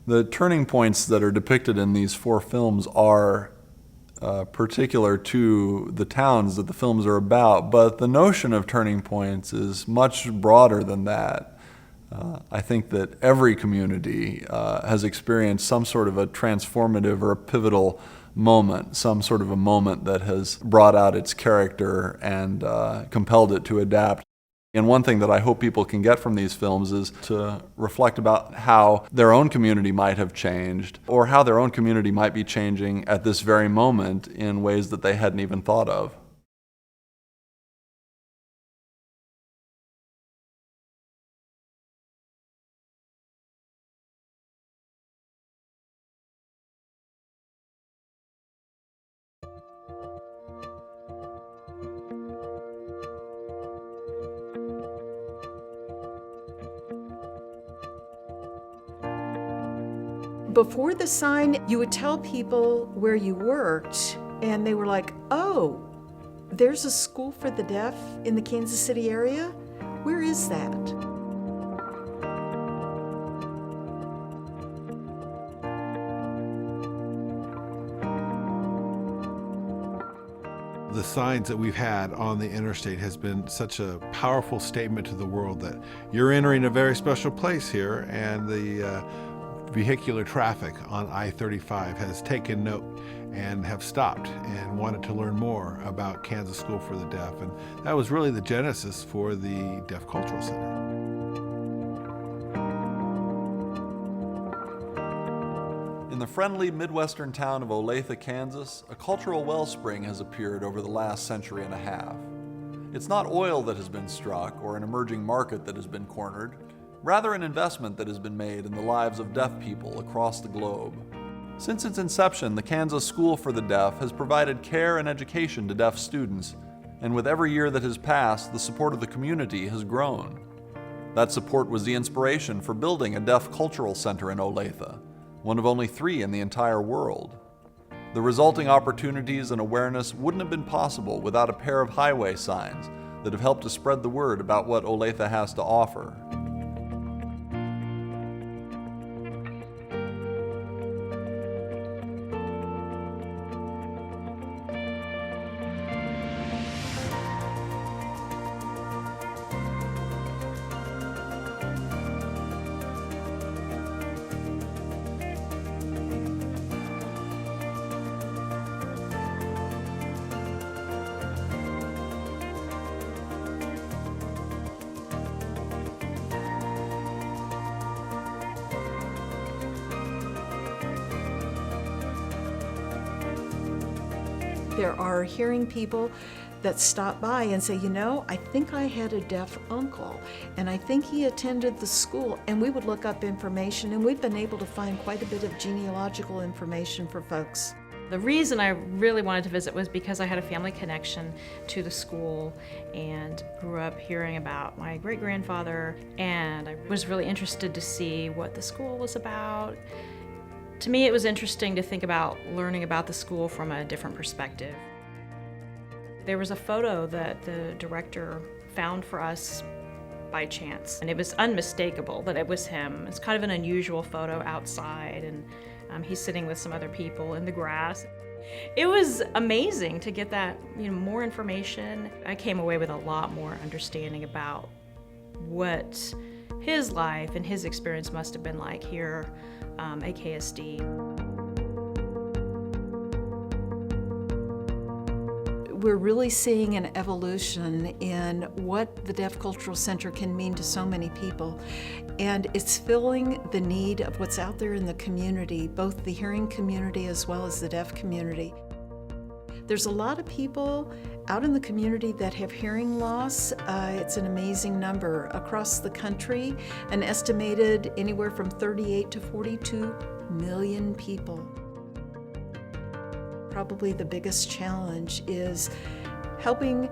The turning points that are depicted in these 4 films are particular to the towns that the films are about, but the notion of turning points is much broader than that. I think that every community has experienced some sort of a transformative or a pivotal moment, some sort of a moment that has brought out its character and compelled it to adapt. And one thing that I hope people can get from these films is to reflect about how their own community might have changed, or how their own community might be changing at this very moment in ways that they hadn't even thought of. Before the sign, you would tell people where you worked, and they were like, oh, there's a school for the deaf in the Kansas City area? Where is that? The signs that we've had on the interstate has been such a powerful statement to the world that you're entering a very special place here, and the vehicular traffic on I-35 has taken note and have stopped and wanted to learn more about Kansas School for the Deaf. And that was really the genesis for the Deaf Cultural Center. In the friendly Midwestern town of Olathe, Kansas, a cultural wellspring has appeared over the last century and a half. It's not oil that has been struck or an emerging market that has been cornered, rather an investment that has been made in the lives of deaf people across the globe. Since its inception, the Kansas School for the Deaf has provided care and education to deaf students, and with every year that has passed, the support of the community has grown. That support was the inspiration for building a deaf cultural center in Olathe, one of only 3 in the entire world. The resulting opportunities and awareness wouldn't have been possible without a pair of highway signs that have helped to spread the word about what Olathe has to offer. There are hearing people that stop by and say, you know, I think I had a deaf uncle, and I think he attended the school, and we would look up information, and we've been able to find quite a bit of genealogical information for folks. The reason I really wanted to visit was because I had a family connection to the school and grew up hearing about my great-grandfather, and I was really interested to see what the school was about. To me, it was interesting to think about learning about the school from a different perspective. There was a photo that the director found for us by chance, and it was unmistakable that it was him. It's kind of an unusual photo outside, and he's sitting with some other people in the grass. It was amazing to get that, more information. I came away with a lot more understanding about what his life and his experience must have been like here at KSD. We're really seeing an evolution in what the Deaf Cultural Center can mean to so many people. And it's filling the need of what's out there in the community, both the hearing community as well as the deaf community. There's a lot of people out in the community that have hearing loss. It's an amazing number. Across the country, an estimated anywhere from 38 to 42 million people. Probably the biggest challenge is helping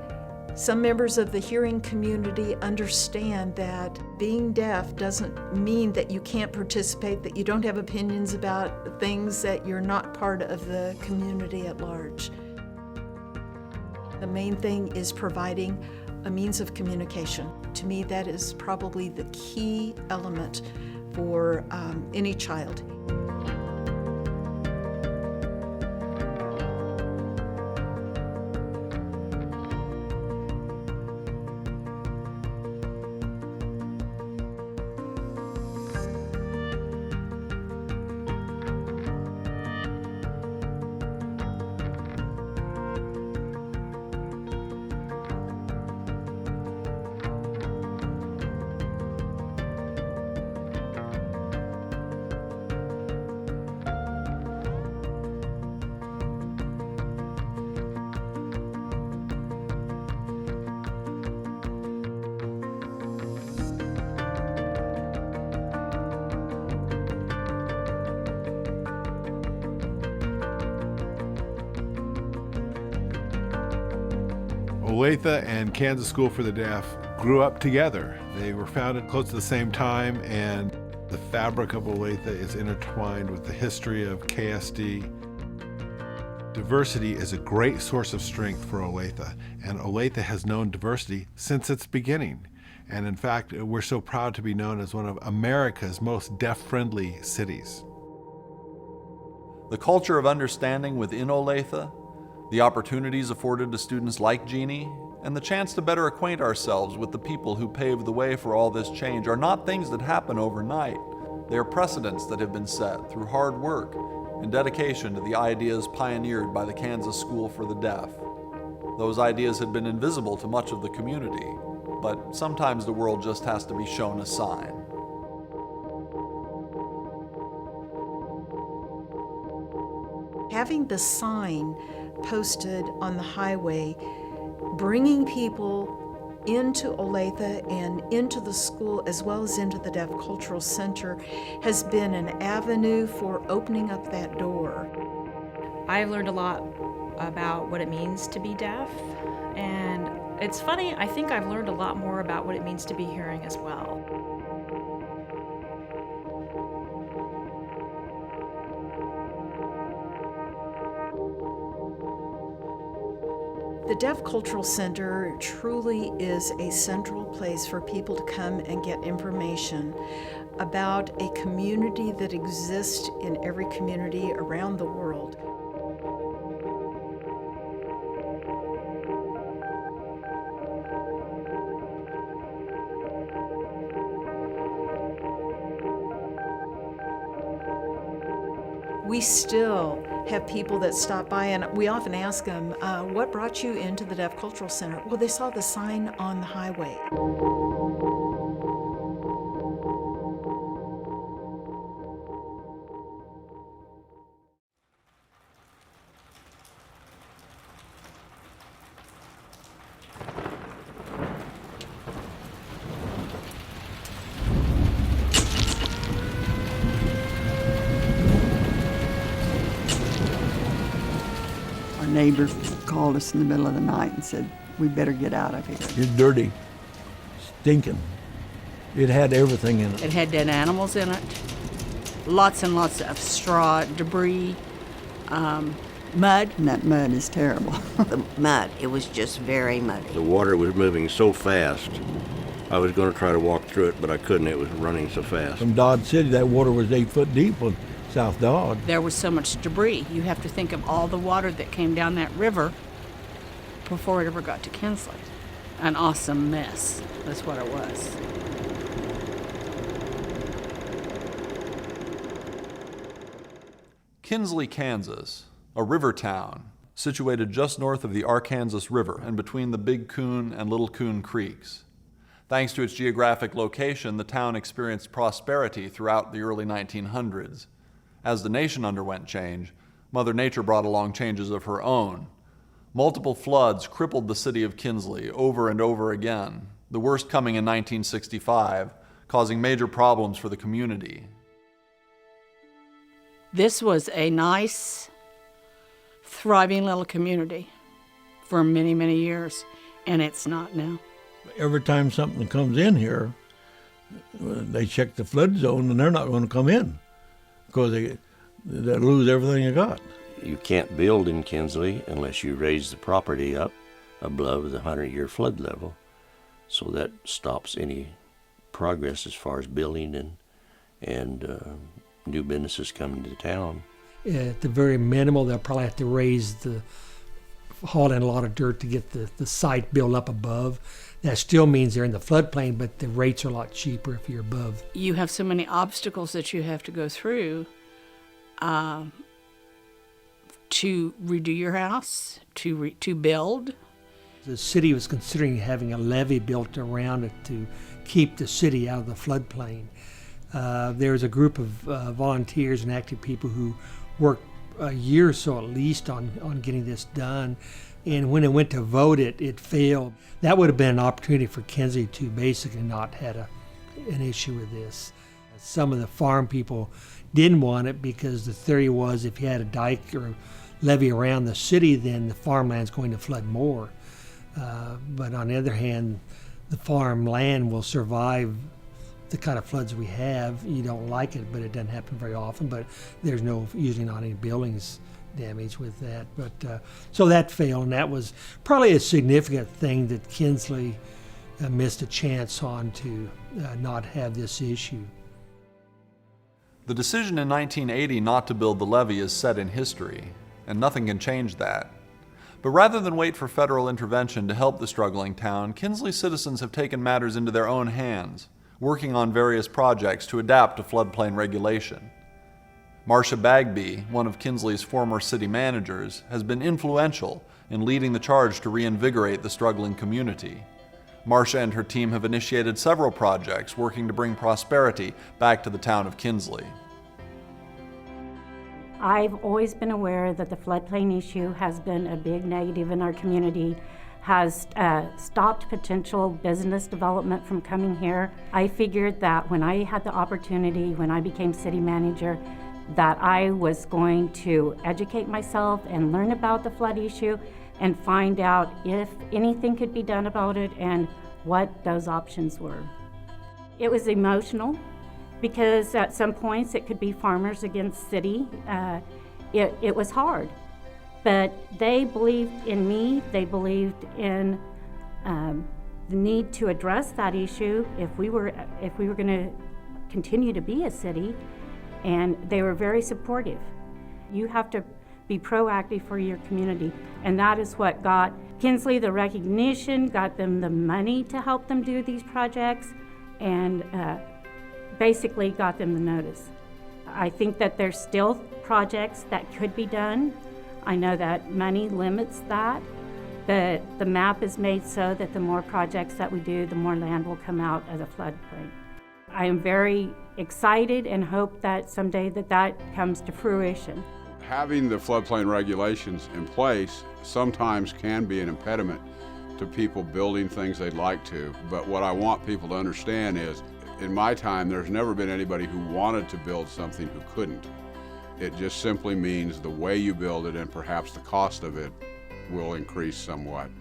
some members of the hearing community understand that being deaf doesn't mean that you can't participate, that you don't have opinions about things, that you're not part of the community at large. The main thing is providing a means of communication. To me, that is probably the key element for any child. Olathe and Kansas School for the Deaf grew up together. They were founded close to the same time, and the fabric of Olathe is intertwined with the history of KSD. Diversity is a great source of strength for Olathe, and Olathe has known diversity since its beginning. And in fact, we're so proud to be known as one of America's most deaf-friendly cities. The culture of understanding within Olathe, the opportunities afforded to students like Jeannie, and the chance to better acquaint ourselves with the people who paved the way for all this change are not things that happen overnight. They are precedents that have been set through hard work and dedication to the ideas pioneered by the Kansas School for the Deaf. Those ideas had been invisible to much of the community, but sometimes the world just has to be shown a sign. Having the sign posted on the highway, bringing people into Olathe and into the school as well as into the Deaf Cultural Center has been an avenue for opening up that door. I've learned a lot about what it means to be deaf, and it's funny, I think I've learned a lot more about what it means to be hearing as well. The Deaf Cultural Center truly is a central place for people to come and get information about a community that exists in every community around the world. We still have people that stop by, and we often ask them, what brought you into the Deaf Cultural Center? Well, they saw the sign on the highway. Neighbor called us in the middle of the night and said, we better get out of here. It's dirty, stinking. It had everything in it. It had dead animals in it, lots and lots of straw, debris, mud. And that mud is terrible. The mud, it was just very muddy. The water was moving so fast. I was going to try to walk through it, but I couldn't. It was running so fast. From Dodge City, that water was 8 foot deep on South Dodge. There was so much debris. You have to think of all the water that came down that river before it ever got to Kinsley. An awesome mess. That's what it was. Kinsley, Kansas, a river town situated just north of the Arkansas River and between the Big Coon and Little Coon Creeks. Thanks to its geographic location, the town experienced prosperity throughout the early 1900s. As the nation underwent change, Mother Nature brought along changes of her own. Multiple floods crippled the city of Kinsley over and over again, the worst coming in 1965, causing major problems for the community. This was a nice, thriving little community for many, many years, and it's not now. Every time something comes in here, they check the flood zone and they're not going to come in because they lose everything they got. You can't build in Kinsley unless you raise the property up above the 100-year flood level. So that stops any progress as far as building and new businesses coming to town. At the very minimal, they'll probably have to haul in a lot of dirt to get the site built up above. That still means they're in the floodplain, but the rates are a lot cheaper if you're above. You have so many obstacles that you have to go through to redo your house, to build. The city was considering having a levee built around it to keep the city out of the floodplain. There's a group of volunteers and active people who worked a year or so at least on getting this done. And when it went to vote, it failed. That would have been an opportunity for Kinsley to basically not had an issue with this. Some of the farm people didn't want it because the theory was if you had a dike or levee around the city, then the farmland's going to flood more. But on the other hand, the farm land will survive the kind of floods we have. You don't like it, but it doesn't happen very often. But there's usually not any buildings damage with that. But so that failed, and that was probably a significant thing that Kinsley missed a chance on to not have this issue. The decision in 1980 not to build the levee is set in history, and nothing can change that. But rather than wait for federal intervention to help the struggling town, Kinsley citizens have taken matters into their own hands, working on various projects to adapt to floodplain regulation. Marcia Bagby, one of Kinsley's former city managers, has been influential in leading the charge to reinvigorate the struggling community. Marcia and her team have initiated several projects working to bring prosperity back to the town of Kinsley. I've always been aware that the floodplain issue has been a big negative in our community, has stopped potential business development from coming here. I figured that when I had the opportunity, when I became city manager, that I was going to educate myself and learn about the flood issue and find out if anything could be done about it and what those options were. It was emotional because at some points it could be farmers against city. It was hard, but they believed in me. They believed in the need to address that issue if we were going to continue to be a city, and they were very supportive. You have to be proactive for your community, and that is what got Kinsley the recognition, got them the money to help them do these projects, and basically got them the notice. I think that there's still projects that could be done. I know that money limits that, but the map is made so that the more projects that we do, the more land will come out of the floodplain. I am very excited and hope that someday that comes to fruition. Having the floodplain regulations in place sometimes can be an impediment to people building things they'd like to, but what I want people to understand is, in my time, there's never been anybody who wanted to build something who couldn't. It just simply means the way you build it and perhaps the cost of it will increase somewhat.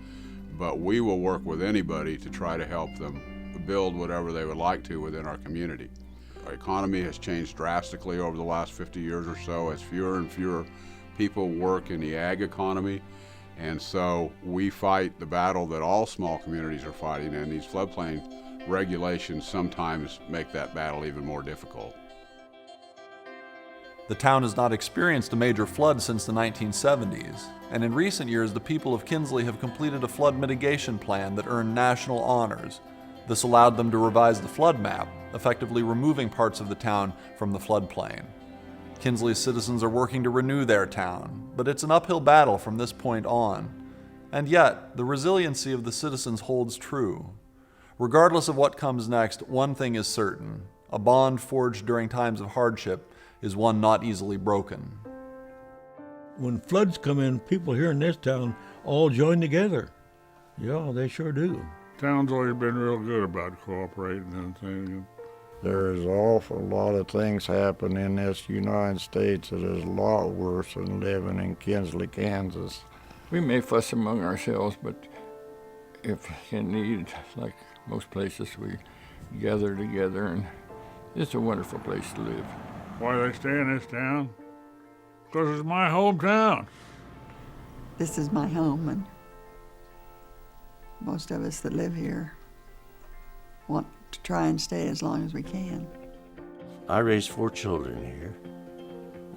But we will work with anybody to try to help them build whatever they would like to within our community. Our economy has changed drastically over the last 50 years or so as fewer and fewer people work in the ag economy. And so we fight the battle that all small communities are fighting, and these floodplain regulations sometimes make that battle even more difficult. The town has not experienced a major flood since the 1970s, and in recent years the people of Kinsley have completed a flood mitigation plan that earned national honors. This allowed them to revise the flood map, effectively removing parts of the town from the floodplain. Kinsley's citizens are working to renew their town, but it's an uphill battle from this point on. And yet, the resiliency of the citizens holds true. Regardless of what comes next, one thing is certain: a bond forged during times of hardship is one not easily broken. When floods come in, people here in this town all join together. Yeah, they sure do. Town's always been real good about cooperating and things. There's an awful lot of things happen in this United States that is a lot worse than living in Kinsley, Kansas. We may fuss among ourselves, but if in need, like most places, we gather together, and it's a wonderful place to live. Why they stay in this town? Because it's my hometown. This is my home, and most of us that live here want to try and stay as long as we can. I raised 4 children here.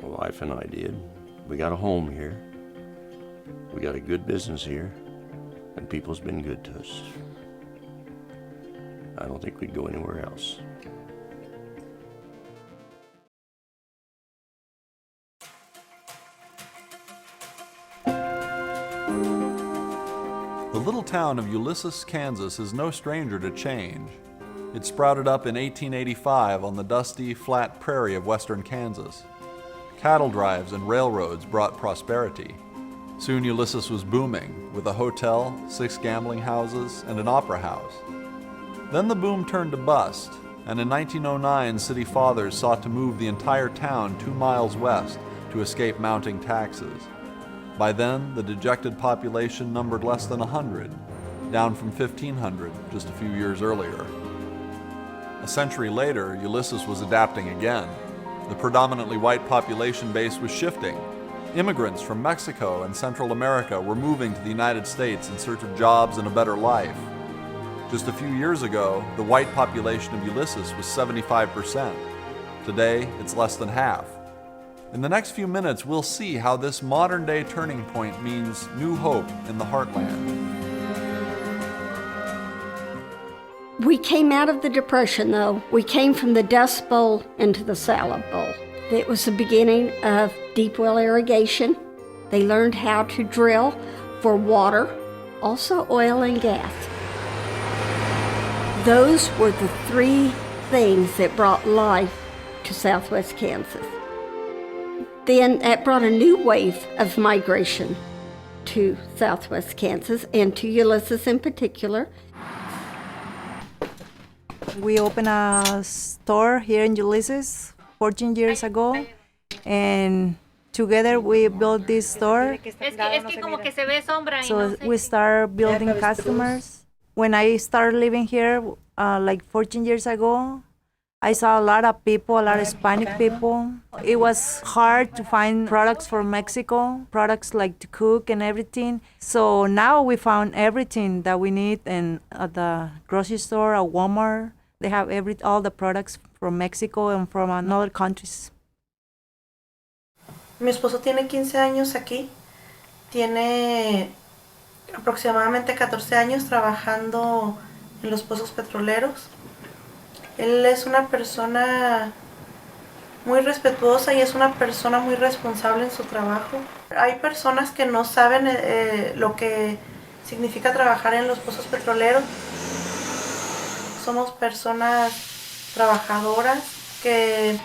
My wife and I did. We got a home here. We got a good business here, and people's been good to us. I don't think we'd go anywhere else. The little town of Ulysses, Kansas is no stranger to change. It sprouted up in 1885 on the dusty, flat prairie of western Kansas. Cattle drives and railroads brought prosperity. Soon Ulysses was booming, with a hotel, 6 gambling houses, and an opera house. Then the boom turned to bust, and in 1909 city fathers sought to move the entire town 2 miles west to escape mounting taxes. By then, the dejected population numbered less than 100. down from 1,500 just a few years earlier. A century later, Ulysses was adapting again. The predominantly white population base was shifting. Immigrants from Mexico and Central America were moving to the United States in search of jobs and a better life. Just a few years ago, the white population of Ulysses was 75%. Today, it's less than half. In the next few minutes, we'll see how this modern-day turning point means new hope in the heartland. We came out of the Depression, though. We came from the Dust Bowl into the Salad Bowl. It was the beginning of deep well irrigation. They learned how to drill for water, also oil and gas. Those were the three things that brought life to Southwest Kansas. Then that brought a new wave of migration to Southwest Kansas and to Ulysses in particular. We opened a store here in Ulysses 14 years ago, and together we built this store. So we start building customers. When I started living here, like 14 years ago, I saw a lot of people, a lot of Hispanic people. It was hard to find products from Mexico, products like to cook and everything. So now we found everything that we need at the grocery store, at Walmart. They have all the products from Mexico and from other countries. Mi esposo tiene 15 años aquí. Tiene aproximadamente 14 años trabajando en los pozos petroleros. Él es una persona muy respetuosa y es una persona muy responsable en su trabajo. Hay personas que no saben lo que significa trabajar en los pozos petroleros. Somos personas trabajadoras que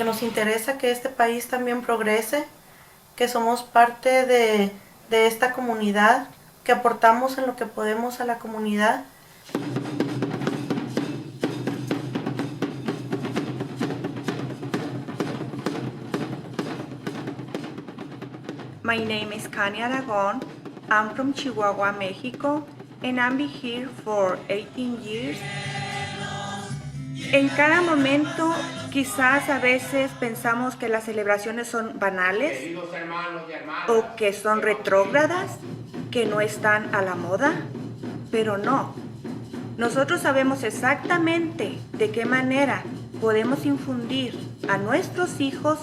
nos interesa que este país también progrese, que somos parte de esta comunidad, que aportamos en lo que podemos a la comunidad. My name is Kani Aragon. I'm from Chihuahua, Mexico, and I'm been here for 18 years. En cada momento, quizás a veces pensamos que las celebraciones son banales o que son retrógradas, que no están a la moda, pero no. Nosotros sabemos exactamente de qué manera podemos infundir a nuestros hijos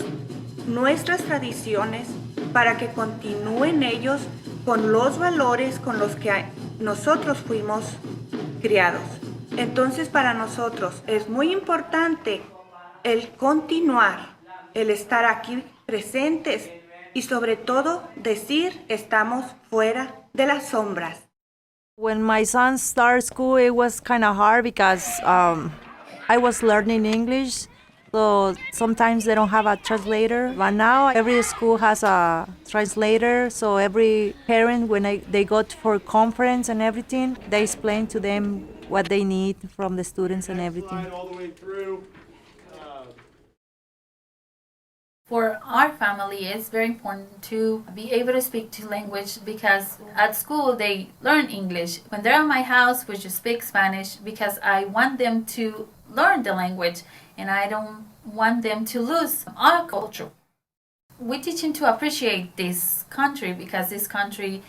nuestras tradiciones para que continúen ellos con los valores con los que nosotros fuimos criados. Entonces, para nosotros es muy importante el continuar, el estar aquí presentes y sobre todo decir estamos fuera de las sombras. When my son started school, it was kind of hard because I was learning English, so sometimes they don't have a translator. But now every school has a translator, so every parent, when they go for conference and everything, they explain to them what they need from the students and everything. For our family, it's very important to be able to speak two languages because at school they learn English. When they're at my house, we just speak Spanish because I want them to learn the language and I don't want them to lose our culture. We teach them to appreciate this country because this country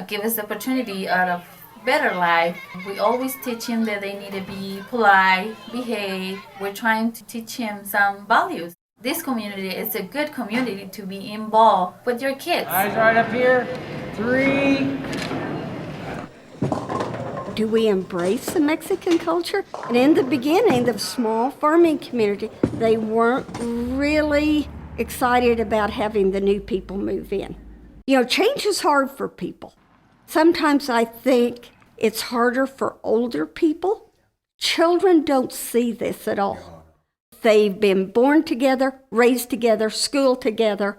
gives us the opportunity of a better life. We always teach them that they need to be polite, behave. We're trying to teach them some values. This community is a good community to be involved with your kids. Eyes right up here. 3. Do we embrace the Mexican culture? And in the beginning, the small farming community, they weren't really excited about having the new people move in. You know, change is hard for people. Sometimes I think it's harder for older people. Children don't see this at all. They've been born together, raised together, schooled together.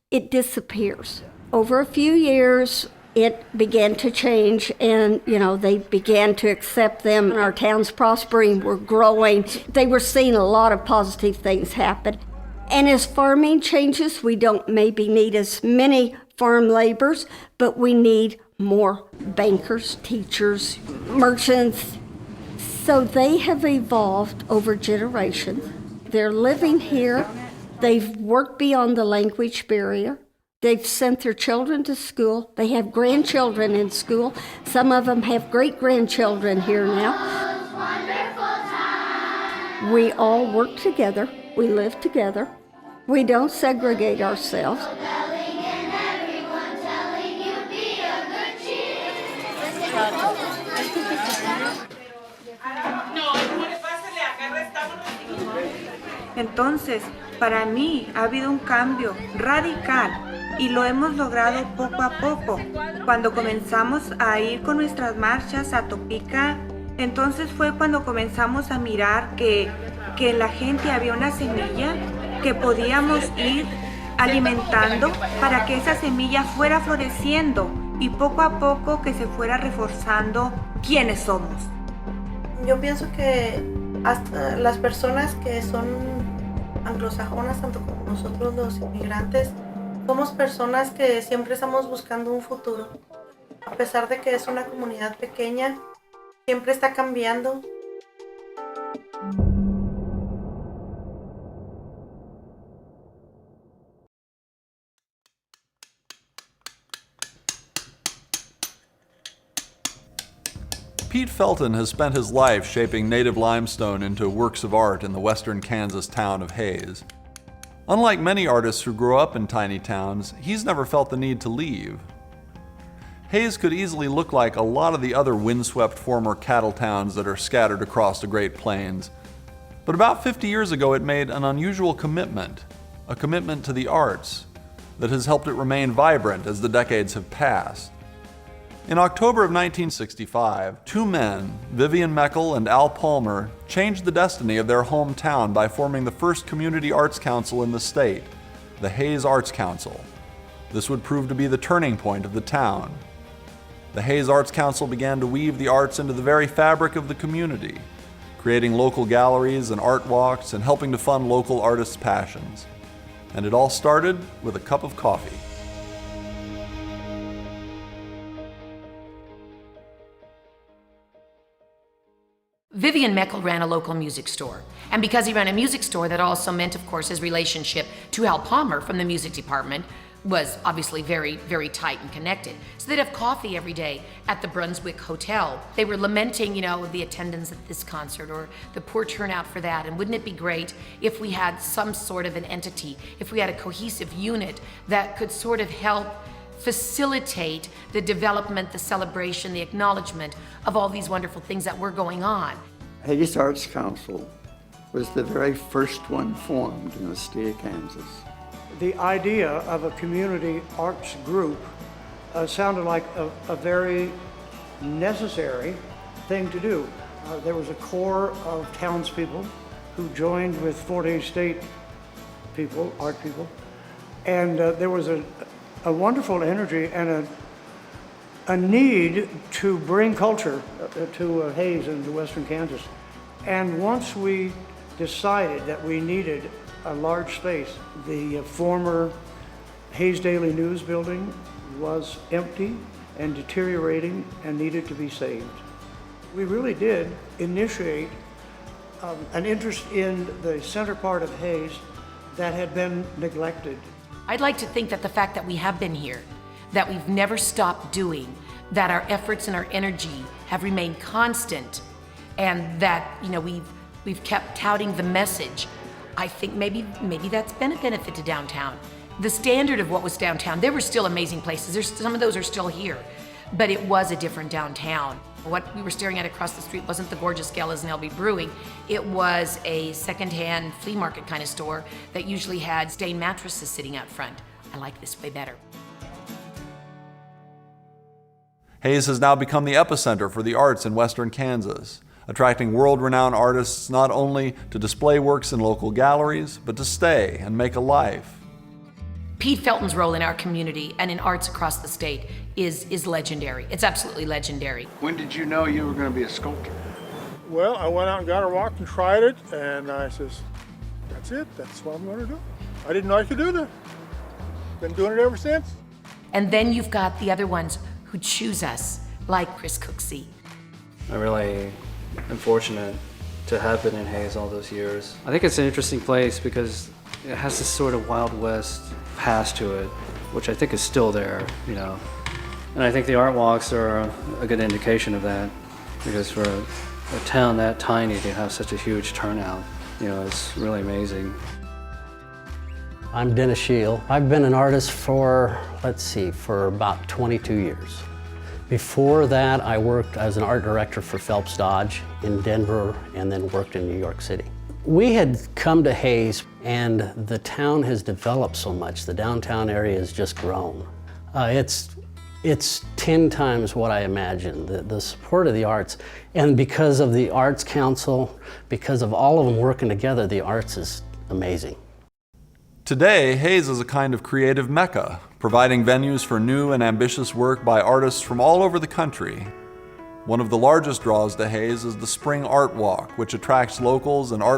It disappears. Over a few years, it began to change and, they began to accept them. Our town's prospering, we're growing. They were seeing a lot of positive things happen. And as farming changes, we don't maybe need as many farm laborers, but we need more bankers, teachers, merchants. So they have evolved over generations. They're living here. They've worked beyond the language barrier. They've sent their children to school. They have grandchildren in school. Some of them have great-grandchildren here now. We all work together. We live together. We don't segregate ourselves. Entonces, para mí ha habido un cambio radical y lo hemos logrado poco a poco. Cuando comenzamos a ir con nuestras marchas a Topeka, entonces fue cuando comenzamos a mirar que en la gente había una semilla que podíamos ir alimentando para que esa semilla fuera floreciendo y poco a poco que se fuera reforzando quiénes somos. Yo pienso que hasta las personas que son anglosajonas, tanto como nosotros los inmigrantes, somos personas que siempre estamos buscando un futuro. A pesar de que es una comunidad pequeña, siempre está cambiando. Pete Felton has spent his life shaping native limestone into works of art in the western Kansas town of Hays. Unlike many artists who grow up in tiny towns, he's never felt the need to leave. Hays could easily look like a lot of the other windswept former cattle towns that are scattered across the Great Plains. But about 50 years ago, it made an unusual commitment, a commitment to the arts, that has helped it remain vibrant as the decades have passed. In October of 1965, two men, Vivian Meckel and Al Palmer, changed the destiny of their hometown by forming the first community arts council in the state, the Hays Arts Council. This would prove to be the turning point of the town. The Hays Arts Council began to weave the arts into the very fabric of the community, creating local galleries and art walks and helping to fund local artists' passions. And it all started with a cup of coffee. Vivian Meckel ran a local music store. And because he ran a music store, that also meant, of course, his relationship to Al Palmer from the music department was obviously very, very tight and connected. So they'd have coffee every day at the Brunswick Hotel. They were lamenting, the attendance at this concert or the poor turnout for that. And wouldn't it be great if we had some sort of an entity, if we had a cohesive unit that could sort of help facilitate the development, the celebration, the acknowledgement of all these wonderful things that were going on. Hays Arts Council was the very first one formed in the state of Kansas. The idea of a community arts group sounded like a very necessary thing to do. There was a core of townspeople who joined with Fort Hays State people, art people, and there was a wonderful energy and a need to bring culture to Hays and to western Kansas. And once we decided that we needed a large space, the former Hays Daily News building was empty and deteriorating and needed to be saved. We really did initiate an interest in the center part of Hays that had been neglected. I'd like to think that the fact that we have been here, that we've never stopped doing, that our efforts and our energy have remained constant, and that we've kept touting the message. I think maybe that's been a benefit to downtown. The standard of what was downtown, there were still amazing places. Some of those are still here, but it was a different downtown. What we were staring at across the street wasn't the gorgeous Gellas and LB Brewing. It was a secondhand flea market kind of store that usually had stained mattresses sitting out front. I like this way better. Hays has now become the epicenter for the arts in western Kansas, attracting world-renowned artists not only to display works in local galleries, but to stay and make a life. Pete Felton's role in our community and in arts across the state is legendary. It's absolutely legendary. When did you know you were going to be a sculptor? Well, I went out and got a rock and tried it, and I says, that's it, that's what I'm going to do. I didn't know I could do that. Been doing it ever since. And then you've got the other ones who choose us, like Chris Cooksey. I really am fortunate to have been in Hayes all those years. I think it's an interesting place because it has this sort of Wild West past to it, which I think is still there, you know. And I think the art walks are a good indication of that, because for a town that tiny to have such a huge turnout, you know, it's really amazing. I'm Dennis Scheel. I've been an artist for, for about 22 years. Before that, I worked as an art director for Phelps Dodge in Denver and then worked in New York City. We had come to Hayes and the town has developed so much. The downtown area has just grown. It's 10 times what I imagined, the support of the arts. And because of the Arts Council, because of all of them working together, the arts is amazing. Today, Hayes is a kind of creative mecca, providing venues for new and ambitious work by artists from all over the country. One of the largest draws to Hayes is the Spring Art Walk, which attracts locals and art